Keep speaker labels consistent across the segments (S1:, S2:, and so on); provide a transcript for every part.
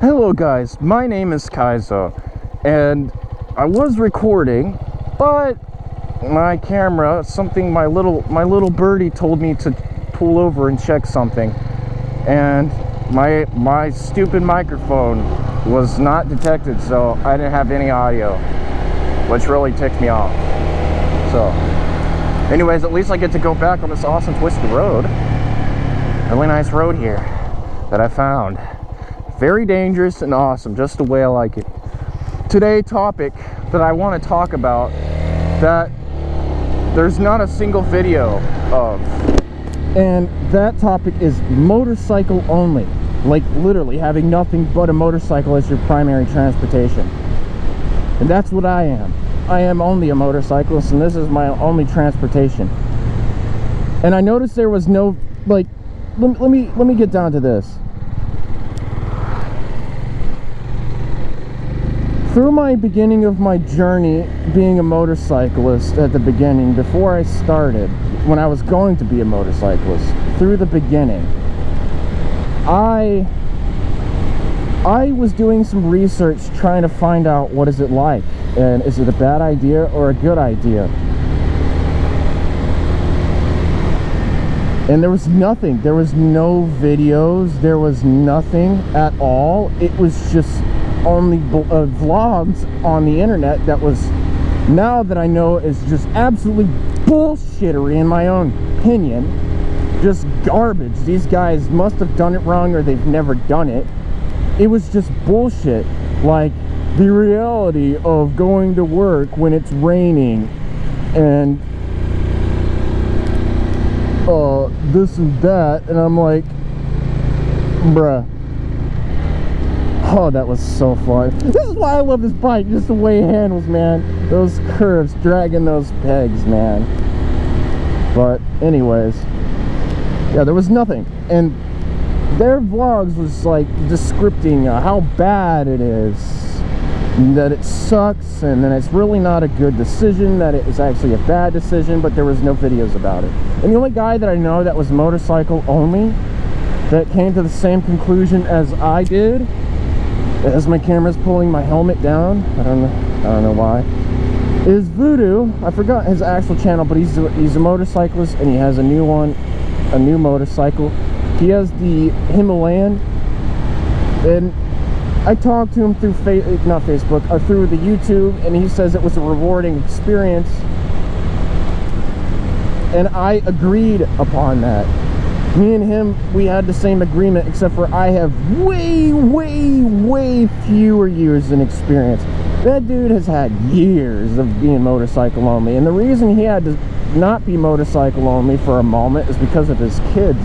S1: Hello guys, my name is Kaizo, and I was recording, but my camera, my little birdie told me to pull over and check something, and my stupid microphone was not detected, so I didn't have any audio, which really ticked me off. So anyways, at least I get to go back on this awesome twisted road. Really nice road here that I found. Very dangerous and awesome, just the way I like it. Today's topic that I want to talk about that there's not a single video of, and that topic is motorcycle only. Like literally having nothing but a motorcycle as your primary transportation. And that's what I am. I am only a motorcyclist, and this is my only transportation. And I noticed there was no, like, let me get down to this. Through my beginning of my journey being a motorcyclist at the beginning, before I started, when I was going to be a motorcyclist, through the beginning, I was doing some research trying to find out what is it like, and is it a bad idea or a good idea. And there was nothing. There was no videos. There was nothing at all. It was just only vlogs on the internet that was, now that I know, is just absolutely bullshittery in my own opinion. Just garbage. These guys must have done it wrong, or they've never done it. It was just bullshit. Like the reality of going to work when it's raining and this and that, and I'm like, bruh. Oh, that was so fun. This is why I love this bike, just the way it handles, man. Those curves, dragging those pegs, man. But anyways, yeah, there was nothing. And their vlogs was like descripting how bad it is, that it sucks, and then it's really not a good decision, that it was actually a bad decision, but there was no videos about it. And the only guy that I know that was motorcycle only, that came to the same conclusion as I did, as my camera's pulling my helmet down, I don't know why, is Voodoo. I forgot his actual channel, but he's a motorcyclist, and he has a new motorcycle. He has the Himalayan, and I talked to him through not Facebook, or through the YouTube, and he says it was a rewarding experience, and I agreed upon that. Me and him, we had the same agreement, except for I have way fewer years in experience. That dude has had years of being motorcycle only, and the reason he had to not be motorcycle only for a moment is because of his kids,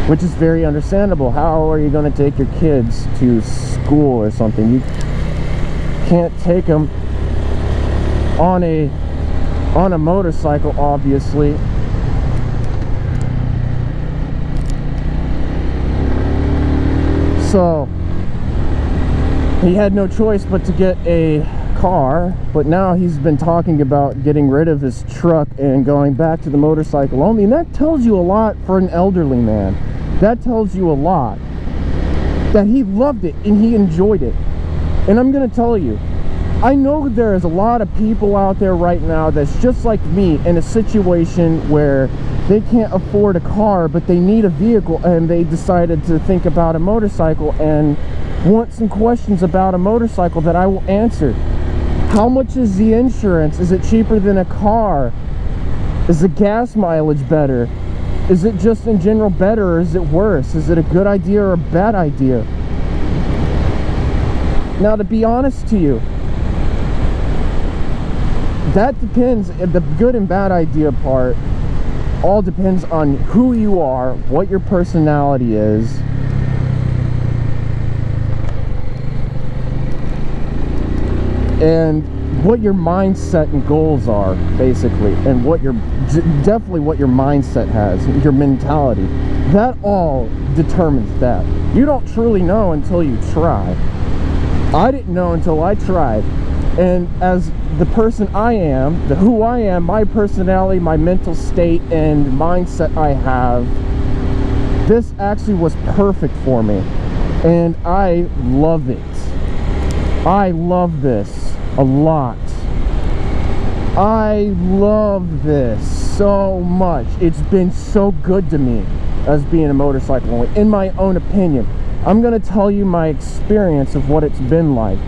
S1: which is very understandable. How are you going to take your kids to school or something? You can't take them on a motorcycle, obviously. So he had no choice but to get a car, but now he's been talking about getting rid of his truck and going back to the motorcycle only, and that tells you a lot for an elderly man. That tells you a lot, that he loved it and he enjoyed it. And I'm gonna tell you, I know there is a lot of people out there right now that's just like me, in a situation where they can't afford a car, but they need a vehicle, and they decided to think about a motorcycle and want some questions about a motorcycle that I will answer. How much is the insurance? Is it cheaper than a car? Is the gas mileage better? Is it just in general better, or is it worse? Is it a good idea or a bad idea? Now, to be honest to you, that depends. The good and bad idea part all depends on who you are, what your personality is, and what your mindset and goals are, basically, and definitely what your mindset has, your mentality. That all determines that. You don't truly know until you try. I didn't know until I tried. And as the person I am, who I am, my personality, my mental state, and mindset I have, this actually was perfect for me. And I love it. I love this a lot. I love this so much. It's been so good to me as being a motorcycle only, in my own opinion. I'm gonna tell you my experience of what it's been like.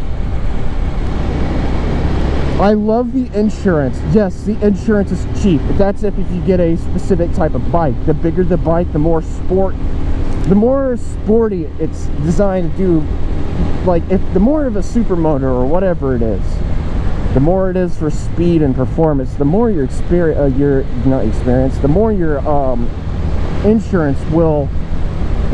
S1: I love the insurance. Yes, the insurance is cheap. That's if you get a specific type of bike. The bigger the bike, the more sporty it's designed to do. Like, if the more of a supermoto or whatever it is, the more it is for speed and performance, the more your the more your insurance will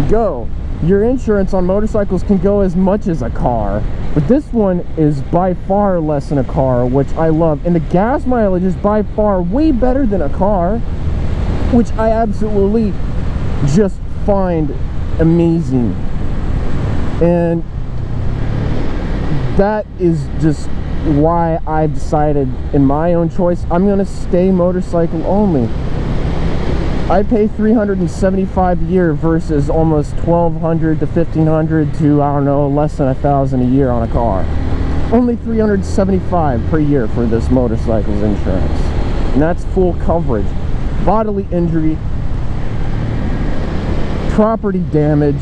S1: go. Your insurance on motorcycles can go as much as a car, but this one is by far less than a car, which I love. And the gas mileage is by far way better than a car, which I absolutely just find amazing. And that is just why I've decided, in my own choice, I'm gonna stay motorcycle only. I pay $375 a year versus almost $1,200 to $1,500 to, I don't know, less than $1,000 a year on a car. Only $375 per year for this motorcycle's insurance, and that's full coverage, bodily injury, property damage,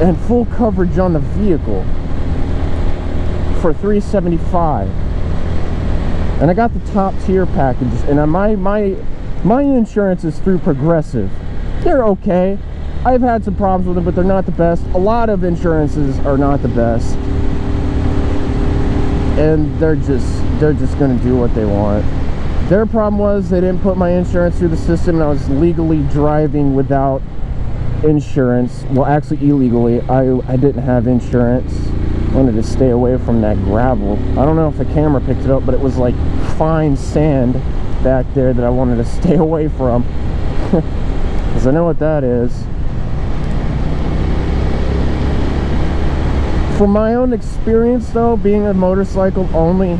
S1: and full coverage on the vehicle for $375. And I got the top tier packages, and my insurance is through Progressive. They're okay. I've had some problems with them, but they're not the best. A lot of insurances are not the best, and they're just gonna do what they want. Their problem was they didn't put my insurance through the system, and I was legally driving without insurance. Well, actually illegally. I didn't have insurance. I wanted to stay away from that gravel. I don't know if the camera picked it up, but it was like fine sand back there that I wanted to stay away from, because I know what that is. From my own experience though, being a motorcycle only,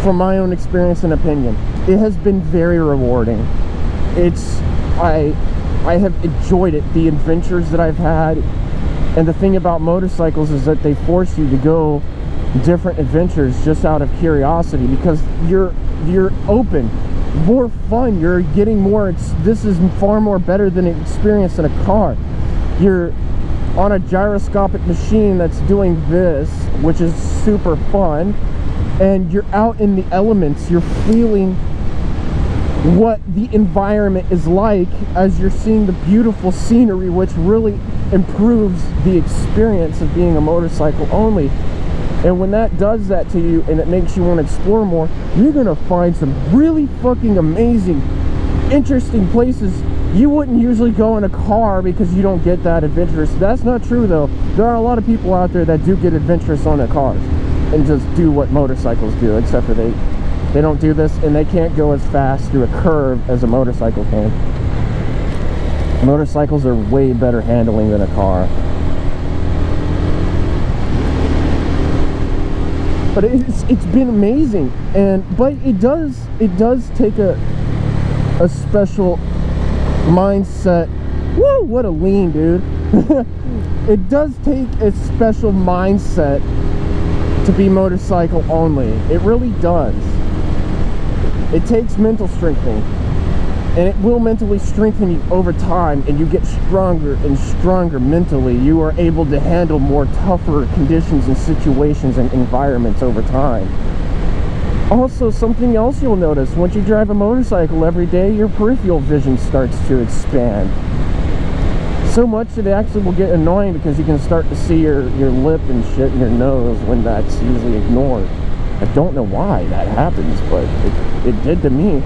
S1: from my own experience and opinion, it has been very rewarding. I have enjoyed it, the adventures that I've had. And the thing about motorcycles is that they force you to go different adventures just out of curiosity, because you're open, more fun, you're getting more. This is far more better than an experience in a car. You're on a gyroscopic machine that's doing this, which is super fun, and you're out in the elements. You're feeling what the environment is like as you're seeing the beautiful scenery, which really improves the experience of being a motorcycle only. And when that does that to you and it makes you want to explore more, you're gonna find some really fucking amazing, interesting places you wouldn't usually go in a car, because you don't get that adventurous. That's not true though. There are a lot of people out there that do get adventurous on their cars and just do what motorcycles do, except for they don't do this, and they can't go as fast through a curve as a motorcycle can. Motorcycles are way better handling than a car. But it's been amazing, but it does take a special mindset. Woo, what a lean, dude. It does take a special mindset to be motorcycle only. It really does. It takes mental strengthening, and it will mentally strengthen you over time, and you get stronger and stronger mentally. You are able to handle more tougher conditions and situations and environments over time. Also, something else you'll notice, once you drive a motorcycle every day, your peripheral vision starts to expand. So much that it actually will get annoying, because you can start to see your lip and shit and your nose when that's usually ignored. I don't know why that happens, but it did to me.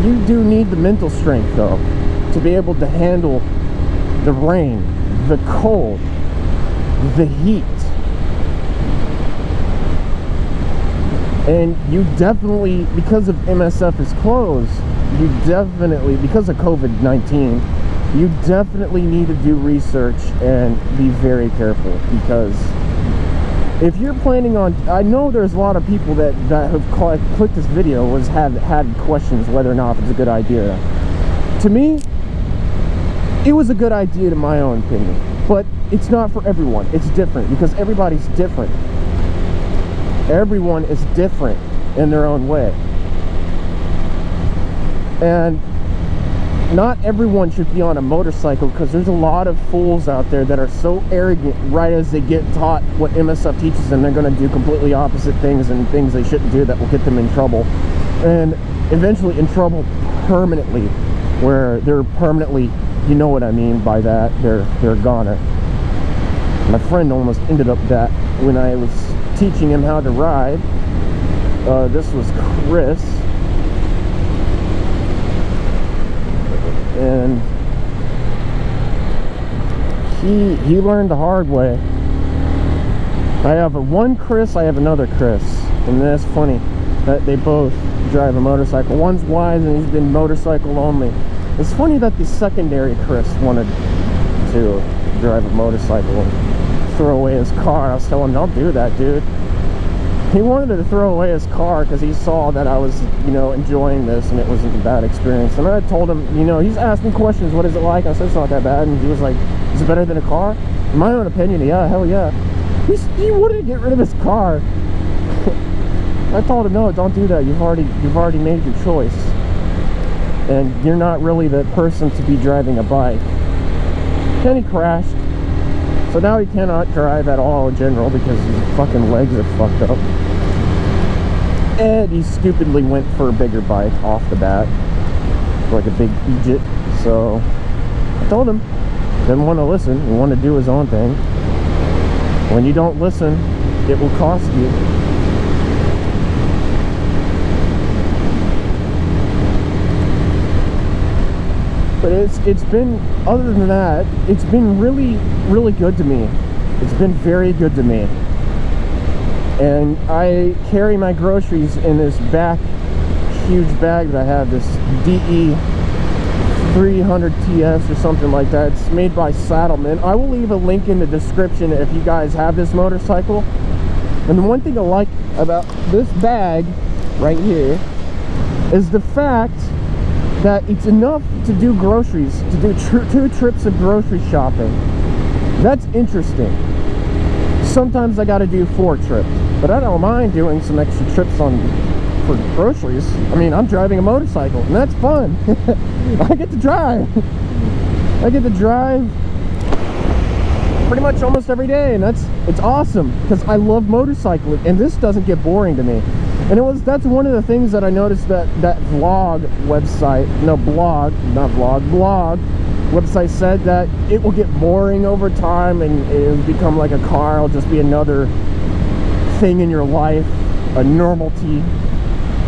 S1: You do need the mental strength though, to be able to handle the rain, the cold, the heat. And you definitely, because of MSF is closed, you definitely, because of COVID-19, you definitely need to do research and be very careful, because if you're planning on, I know there's a lot of people that have clicked this video have had questions whether or not it's a good idea. To me, it was a good idea in my own opinion, but it's not for everyone. It's different because everybody's different. Everyone is different in their own way. And not everyone should be on a motorcycle, because there's a lot of fools out there that are so arrogant right as they get taught what MSF teaches them. They're going to do completely opposite things and things they shouldn't do that will get them in trouble, and eventually in trouble permanently, where they're permanently, you know what I mean by that, they're a goner. My friend almost ended up that when I was teaching him how to ride. This was Chris. And he learned the hard way. I have one Chris, I have another Chris, and that's funny that they both drive a motorcycle. One's wise and he's been motorcycle only. It's funny that the secondary Chris wanted to drive a motorcycle and throw away his car. I was telling him, don't do that, dude. He wanted to throw away his car because he saw that I was, you know, enjoying this and it wasn't a bad experience. And I told him, you know, he's asking questions, what is it like? I said, it's not that bad. And he was like, is it better than a car? In my own opinion, yeah, hell yeah. He wanted to get rid of his car. I told him, no, don't do that. You've already made your choice. And you're not really the person to be driving a bike. Then he crashed. So now he cannot drive at all in general because his fucking legs are fucked up. And he stupidly went for a bigger bike off the bat, like a big Egypt. So I told him, didn't want to listen, he wanted to do his own thing. When you don't listen, it will cost you. But it's been, other than that, it's been really, really good to me. It's been very good to me. And I carry my groceries in this huge bag that I have, this DE 300 TS or something like that. It's made by Saddlemen. I will leave a link in the description if you guys have this motorcycle. And the one thing I like about this bag right here is the fact that it's enough to do groceries, to do 2 trips of grocery shopping. That's interesting. Sometimes I gotta do 4 trips, but I don't mind doing some extra trips for groceries. I mean, I'm driving a motorcycle, and that's fun. I get to drive. I get to drive pretty much almost every day, and it's awesome, because I love motorcycling, and this doesn't get boring to me. And that's one of the things that I noticed that vlog website, no, blog website said, that it will get boring over time and it'll become like a car. It'll just be another thing in your life, a normality.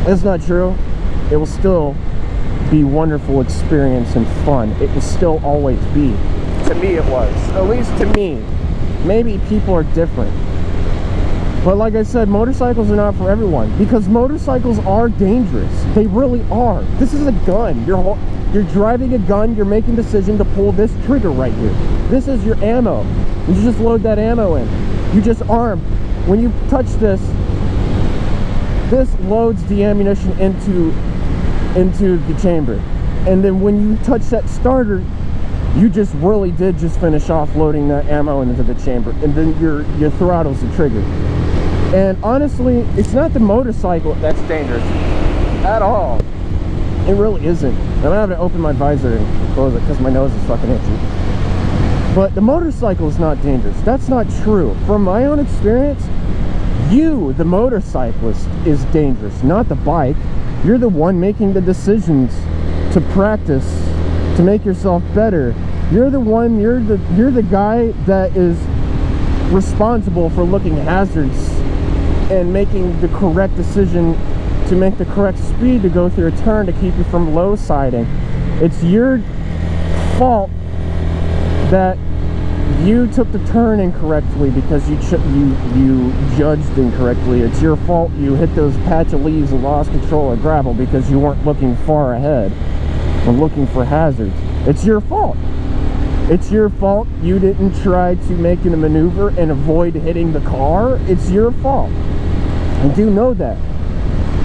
S1: That's not true. It will still be wonderful experience and fun. It will still always be. To me it was, at least to me. Maybe people are different. But like I said, motorcycles are not for everyone, because motorcycles are dangerous. They really are. This is a gun. You're driving a gun. You're making a decision to pull this trigger right here. This is your ammo. You just load that ammo in. You just arm. When you touch this loads the ammunition into the chamber. And then when you touch that starter, you just really did just finish off loading that ammo into the chamber. And then your throttle's the trigger. And honestly, it's not the motorcycle that's dangerous at all. It really isn't. I'm gonna have to open my visor and close it because my nose is fucking itchy. But the motorcycle is not dangerous. That's not true. From my own experience, you, the motorcyclist, is dangerous, not the bike. You're the one making the decisions to practice, to make yourself better. You're the one, you're the guy that is responsible for looking hazards and making the correct decision to make the correct speed to go through a turn to keep you from low siding. It's your fault that you took the turn incorrectly because you judged incorrectly. It's your fault you hit those patch of leaves and lost control of gravel because you weren't looking far ahead and looking for hazards. It's your fault. It's your fault you didn't try to make a maneuver and avoid hitting the car. It's your fault. And do know that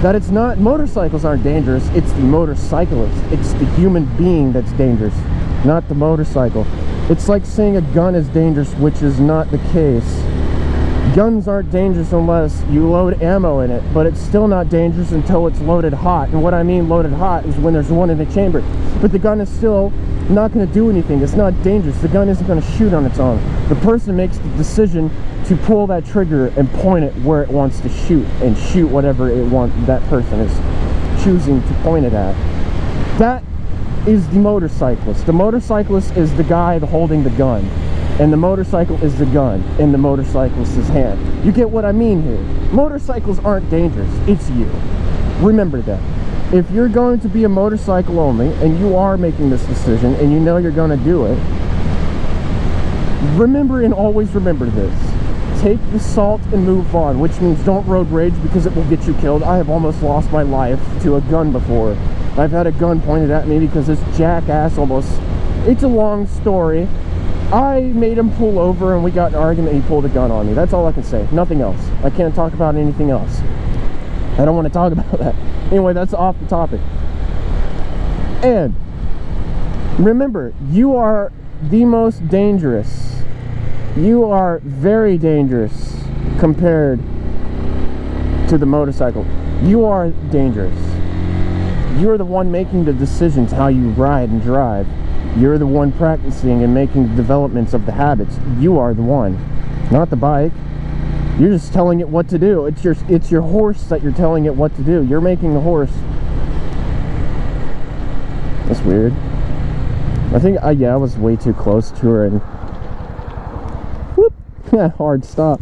S1: it's not, motorcycles aren't dangerous, it's the motorcyclist, it's the human being that's dangerous, not the motorcycle. It's like saying a gun is dangerous, which is not the case. Guns aren't dangerous unless you load ammo in it, but it's still not dangerous until it's loaded hot. And what I mean loaded hot is when there's one in the chamber. But the gun is still not going to do anything. It's not dangerous. The gun isn't going to shoot on its own. The person makes the decision to pull that trigger and point it where it wants to shoot, and shoot whatever it wants, that person is choosing to point it at. That is the motorcyclist. The motorcyclist is the guy holding the gun, and the motorcycle is the gun in the motorcyclist's hand. You get what I mean here? Motorcycles aren't dangerous, it's you. Remember that. If you're going to be a motorcycle only, and you are making this decision, and you know you're going to do it, remember and always remember this. Take the salt and move on, which means don't road rage, because it will get you killed. I have almost lost my life to a gun before. I've had a gun pointed at me because this jackass almost... It's a long story. I made him pull over and we got in an argument and he pulled a gun on me. That's all I can say. Nothing else. I can't talk about anything else. I don't want to talk about that. Anyway, that's off the topic. And remember, you are the most dangerous. You are very dangerous compared to the motorcycle. You are dangerous. You're the one making the decisions how you ride and drive. You're the one practicing and making the developments of the habits. You are the one, not the bike. You're just telling it what to do. It's your horse that you're telling it what to do. You're making the horse. That's weird. I think yeah, I was way too close to her and whoop, hard stop.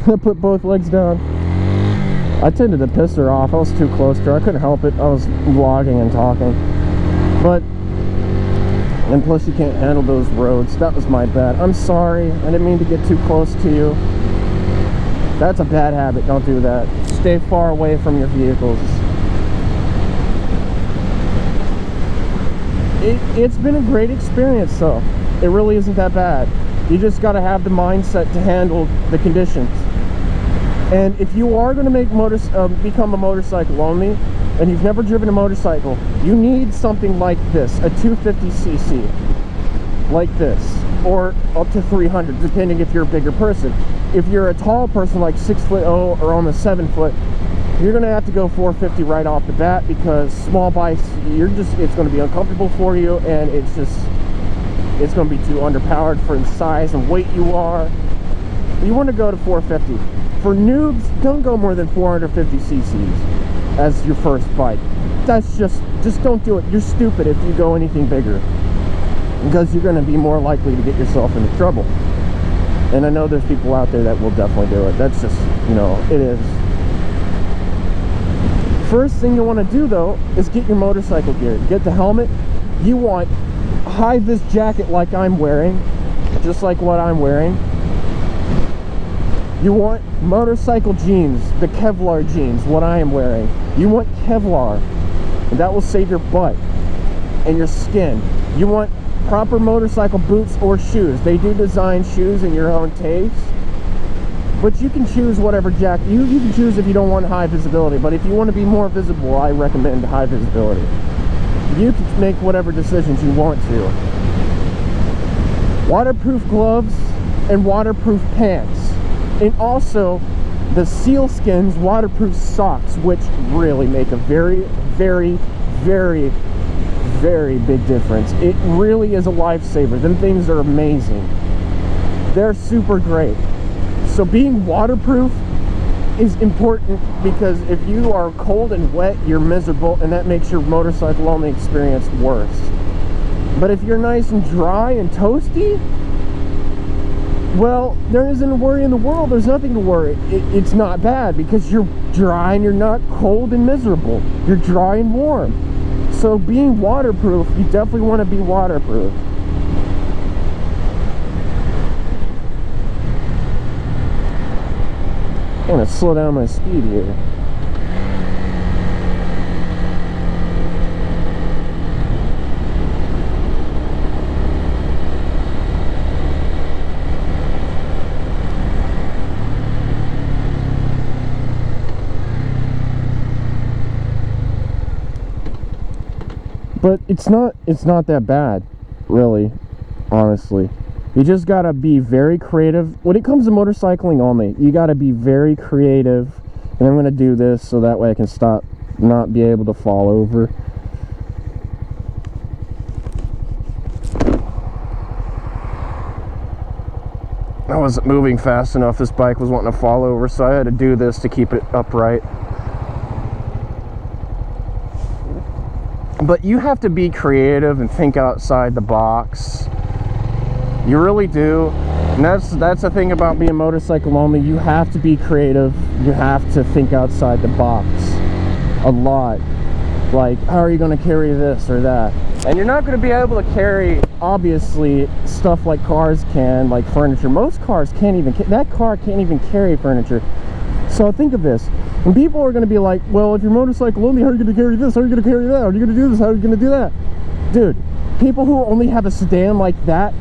S1: I put both legs down. I tended to piss her off. I was too close to her. I couldn't help it. I was vlogging and talking. But, and plus you can't handle those roads. That was my bad. I'm sorry. I didn't mean to get too close to you. That's a bad habit. Don't do that. Stay far away from your vehicles. It's been a great experience though. It really isn't that bad. You just got to have the mindset to handle the conditions. And if you are going to make become a motorcycle only, and you've never driven a motorcycle, you need something like this, a 250cc, like this, or up to 300, depending if you're a bigger person. If you're a tall person like 6'0" or almost 7 foot, you're going to have to go 450 right off the bat, because small bikes, it's going to be uncomfortable for you, and it's going to be too underpowered for the size and weight you are. You want to go to 450. For noobs, don't go more than 450 cc's as your first bike. That's just don't do it. You're stupid if you go anything bigger, because you're going to be more likely to get yourself into trouble. And I know there's people out there that will definitely do it. That's just, it is. First thing you want to do though is get your motorcycle gear. Get the helmet. You want high-vis jacket like I'm wearing, just like what I'm wearing. You want motorcycle jeans, the Kevlar jeans, what I am wearing. You want Kevlar, and that will save your butt and your skin. You want proper motorcycle boots or shoes. They do design shoes in your own taste, but you can choose whatever jacket. You can choose if you don't want high visibility, but if you want to be more visible, I recommend high visibility. You can make whatever decisions you want to. Waterproof gloves and waterproof pants. And also the Sealskins waterproof socks, which really make a very, very, very, very big difference. It really is a lifesaver. Them things are amazing. They're super great. So being waterproof is important, because if you are cold and wet, you're miserable, and that makes your motorcycle only experience worse. But if you're nice and dry and toasty, well, there isn't a worry in the world. There's nothing to worry. It's not bad, because you're dry and you're not cold and miserable. You're dry and warm. So being waterproof, you definitely want to be waterproof. I'm going to slow down my speed here. But it's not that bad, really, honestly. You just gotta be very creative. When it comes to motorcycling only, you gotta be very creative. And I'm gonna do this so that way I can not be able to fall over. I wasn't moving fast enough. This bike was wanting to fall over, so I had to do this to keep it upright. But you have to be creative and think outside the box. You really do. And that's the thing about being motorcycle only. You have to be creative. You have to think outside the box a lot. Like, how are you going to carry this or that? And you're not going to be able to carry, obviously, stuff like cars can, like furniture. Most cars can't even, that car can't even carry furniture. So think of this. And people are going to be like, well, if you're motorcycle only, how are you going to carry this? How are you going to carry that? How are you going to do this? How are you going to do that? Dude, people who only have a sedan like that,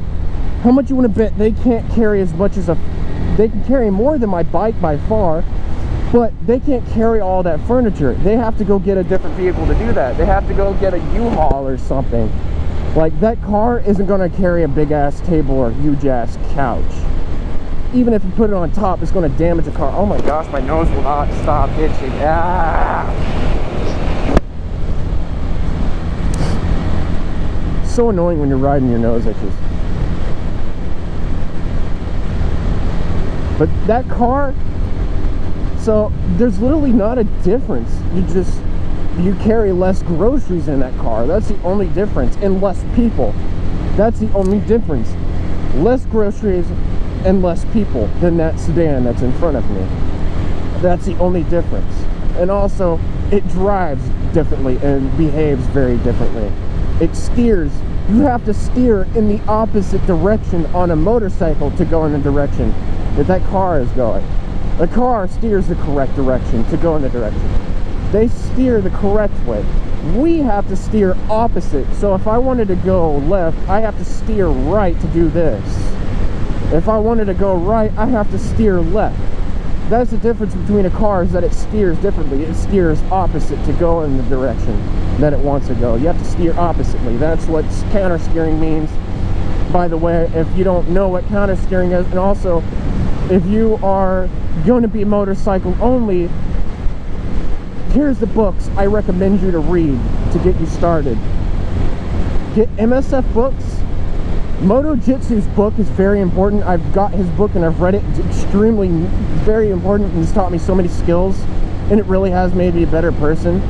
S1: how much you want to bet they can't carry as much as they can carry more than my bike by far, but they can't carry all that furniture. They have to go get a different vehicle to do that. They have to go get a U-Haul or something. Like, that car isn't going to carry a big ass table or a huge ass couch. Even if you put it on top, it's going to damage the car. Oh my gosh, my nose will not stop itching. Ah! So annoying when you're riding, your nose itches. But that car, so there's literally not a difference. You carry less groceries in that car. That's the only difference. And less people. That's the only difference. Less groceries and less people than that sedan that's in front of me. That's the only difference. And also, it drives differently and behaves very differently. It steers. You have to steer in the opposite direction on a motorcycle to go in the direction that that car is going. The car steers the correct direction to go in the direction. They steer the correct way. We have to steer opposite. So if I wanted to go left, I have to steer right to do this. If I wanted to go right, I have to steer left. That's the difference between a car, is that it steers differently. It steers opposite to go in the direction that it wants to go. You have to steer oppositely. That's what counter steering means. By the way, if you don't know what counter steering is, and also if you are going to be motorcycle only, here's the books I recommend you to read to get you started. Get MSF books. Moto Jitsu's book is very important. I've got his book and I've read it. It's extremely, very important, and it's taught me so many skills, and it really has made me a better person,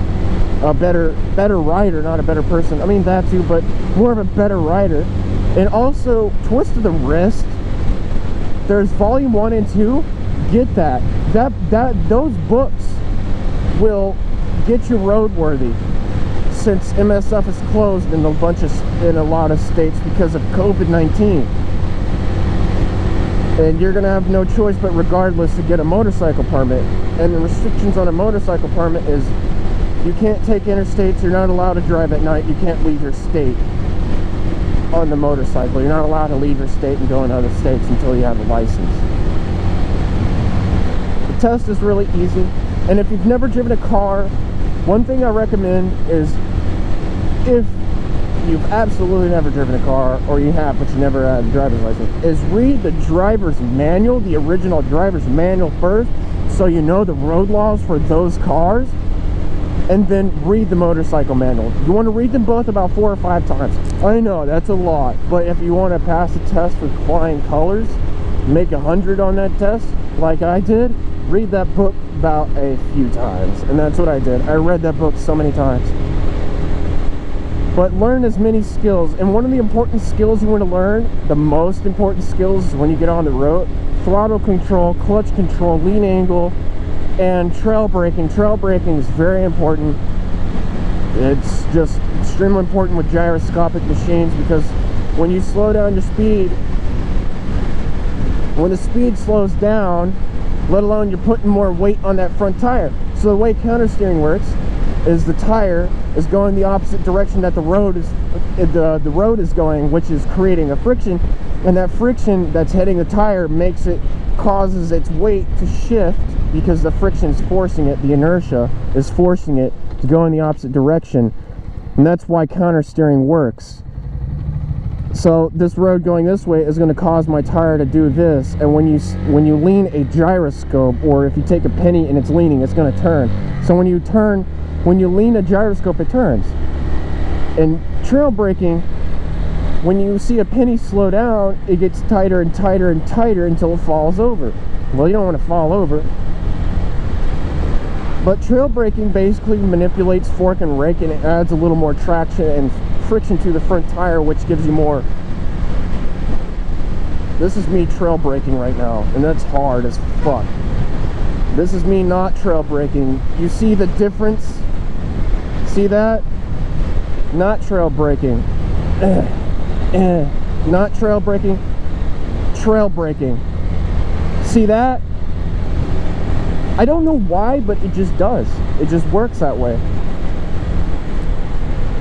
S1: a better rider, not a better person. I mean that too, but more of a better rider. And also, Twist of the Wrist. There's volume 1 and 2. Get that. Those books will get you roadworthy, since MSF is closed in a lot of states because of COVID-19. And you're gonna have no choice but regardless to get a motorcycle permit. And the restrictions on a motorcycle permit is you can't take interstates, you're not allowed to drive at night, you can't leave your state on the motorcycle. You're not allowed to leave your state and go in other states until you have a license. The test is really easy. And if you've never driven a car, one thing I recommend is, if you've absolutely never driven a car, or you have but you never had a driver's license, is read the driver's manual, the original driver's manual first, so you know the road laws for those cars, and then read the motorcycle manual. You want to read them both about 4 or 5 times. I know, that's a lot, but if you want to pass the test with flying colors, make 100 on that test, like I did, read that book about a few times. And that's what I did. I read that book so many times. But learn as many skills. And one of the important skills you want to learn, the most important skills, is when you get on the road: throttle control, clutch control, lean angle, and trail braking. Trail braking is very important. It's just extremely important with gyroscopic machines, because when you slow down your speed, when the speed slows down, let alone you're putting more weight on that front tire. So the way counter steering works is the tire is going the opposite direction that the road is going, which is creating a friction, and that friction that's hitting the tire causes its weight to shift, because the friction is forcing it, the inertia is forcing it to go in the opposite direction. And that's why counter steering works. So this road going this way is going to cause my tire to do this, and when you lean a gyroscope, or if you take a penny and it's leaning, it's going to turn. So when you lean a gyroscope, it turns. And trail braking, when you see a penny slow down, it gets tighter and tighter and tighter until it falls over. Well, you don't want to fall over. But trail braking basically manipulates fork and rake, and it adds a little more traction and friction to the front tire, which gives you more. This is me trail braking right now, and that's hard as fuck. This is me not trail braking. You see the difference? See that? Not trail braking. Not trail braking. Trail braking. See that? I don't know why, but it just does. It just works that way.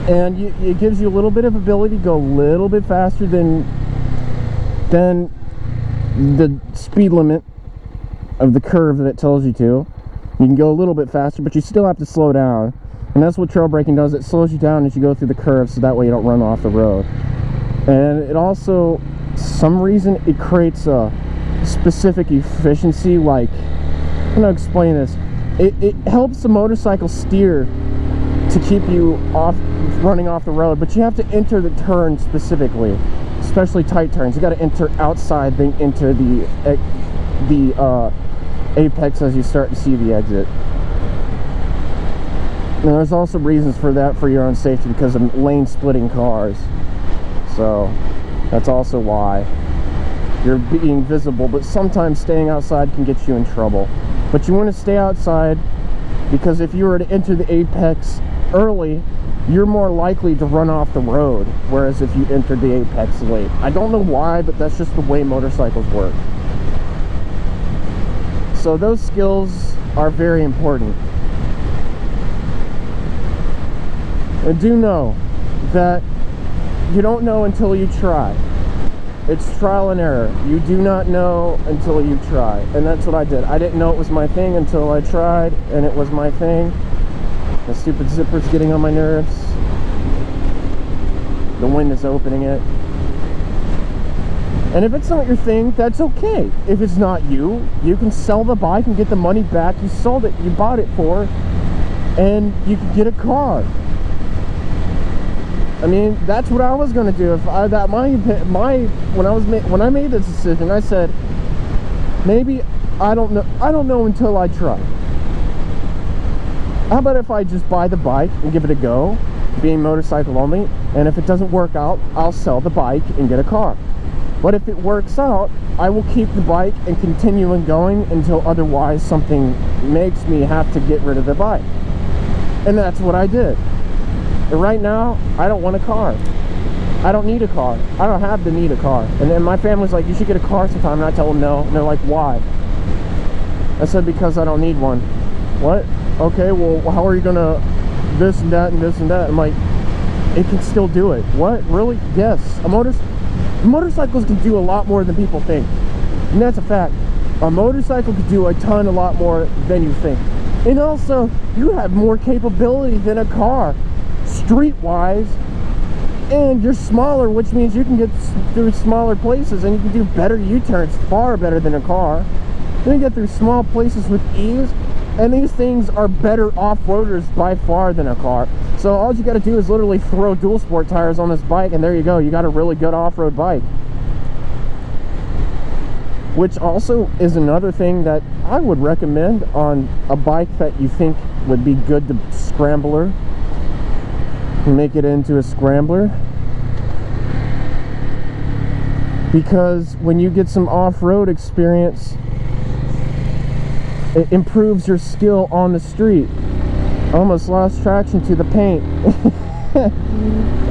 S1: And it gives you a little bit of ability to go a little bit faster than the speed limit of the curve that it tells you to. You can go a little bit faster, but you still have to slow down. And that's what trail braking does. It slows you down as you go through the curve, so that way you don't run off the road. And it also, some reason, it creates a specific efficiency. Like, I'm gonna explain this. It helps the motorcycle steer to keep you running off the road, but you have to enter the turn specifically, especially tight turns. You got to enter outside, then enter the apex as you start to see the exit. Now, there's also reasons for that, for your own safety, because of lane splitting cars. So that's also why you're being visible, but sometimes staying outside can get you in trouble. But you want to stay outside, because if you were to enter the apex early, you're more likely to run off the road, whereas if you entered the apex late. I don't know why, but that's just the way motorcycles work. So those skills are very important. And do know that you don't know until you try. It's trial and error. You do not know until you try. And that's what I did. I didn't know it was my thing until I tried, and it was my thing. The stupid zipper's getting on my nerves. The wind is opening it. And if it's not your thing, that's okay. If it's not you, you can sell the bike and get the money back you sold it, you bought it for, and you can get a car. I mean, that's what I was gonna do. If I when I made this decision, I said, maybe I don't know until I try. How about if I just buy the bike and give it a go, being motorcycle only, and if it doesn't work out, I'll sell the bike and get a car. But if it works out, I will keep the bike and continue on going until otherwise something makes me have to get rid of the bike. And that's what I did. And right now, I don't want a car. I don't need a car. I don't have to need a car. And then my family's like, you should get a car sometime. And I tell them no. And they're like, why? I said, because I don't need one. What? Okay, well, how are you gonna this and that and this and that? I'm like, it can still do it. What? Really? Yes. Motorcycles can do a lot more than people think. And that's a fact. A motorcycle can do a lot more than you think. And also, you have more capability than a car, street-wise. And you're smaller, which means you can get through smaller places, and you can do better U-turns, far better than a car. You can get through small places with ease. And these things are better off-roaders by far than a car. So all you got to do is literally throw dual sport tires on this bike, and there you go. You got a really good off-road bike. Which also is another thing that I would recommend on a bike that you think would be good to scrambler. Make it into a scrambler. Because when you get some off-road experience, it improves your skill on the street. Almost lost traction to the paint.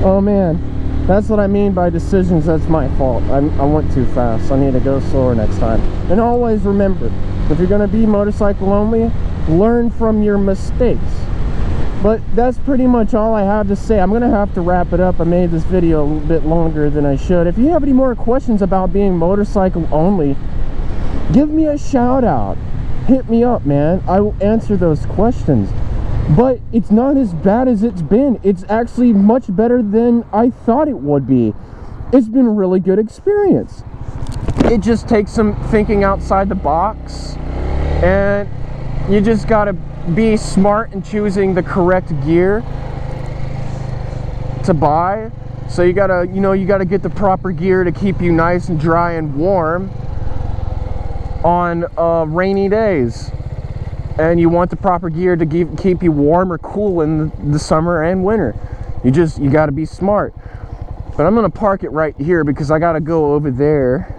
S1: Oh man, that's what I mean by decisions. That's my fault. I went too fast. I need to go slower next time. And always remember, if you're going to be motorcycle only, learn from your mistakes. But that's pretty much all I have to say. I'm going to have to wrap it up. I made this video a little bit longer than I should. If you have any more questions about being motorcycle only, give me a shout out. Hit me up, man. I will answer those questions. but it's not as bad as it's been. It's actually much better than I thought it would be. It's been a really good experience. It just takes some thinking outside the box, and you just gotta be smart in choosing the correct gear to buy. So you gotta, you gotta get the proper gear to keep you nice and dry and warm on rainy days. And you want the proper gear to keep you warm or cool in the summer and winter. You gotta be smart. But I'm gonna park it right here because I gotta go over there.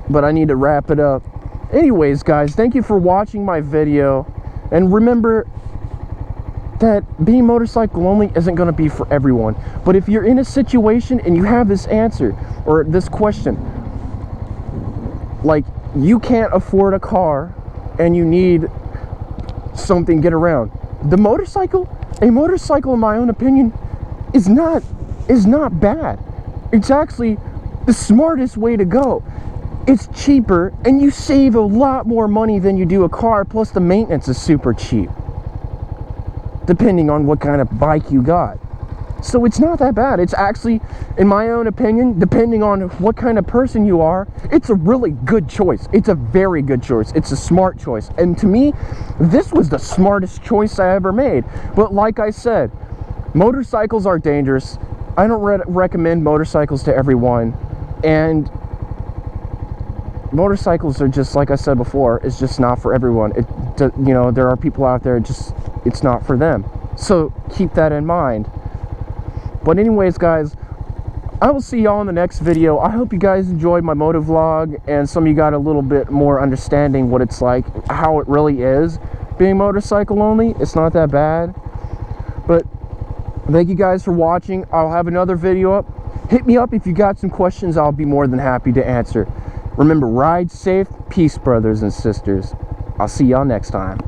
S1: But I need to wrap it up. Anyways, guys, thank you for watching my video. And remember that being motorcycle only isn't gonna be for everyone. But if you're in a situation and you have this answer or this question, like you can't afford a car and you need something to get around, a motorcycle in my own opinion is not bad. It's actually the smartest way to go. It's cheaper and you save a lot more money than you do a car, plus the maintenance is super cheap depending on what kind of bike you got. So it's not that bad. It's actually, in my own opinion, depending on what kind of person you are, it's a really good choice. It's a very good choice. It's a smart choice. And to me, this was the smartest choice I ever made. But like I said, motorcycles are dangerous. I don't recommend motorcycles to everyone. And motorcycles are just, like I said before, it's just not for everyone. There are people out there, it's not for them. So keep that in mind. But anyways, guys, I will see y'all in the next video. I hope you guys enjoyed my moto vlog, and some of you got a little bit more understanding what it's like, how it really is being motorcycle only. It's not that bad. But thank you guys for watching. I'll have another video up. Hit me up if you got some questions. I'll be more than happy to answer. Remember, ride safe. Peace, brothers and sisters. I'll see y'all next time.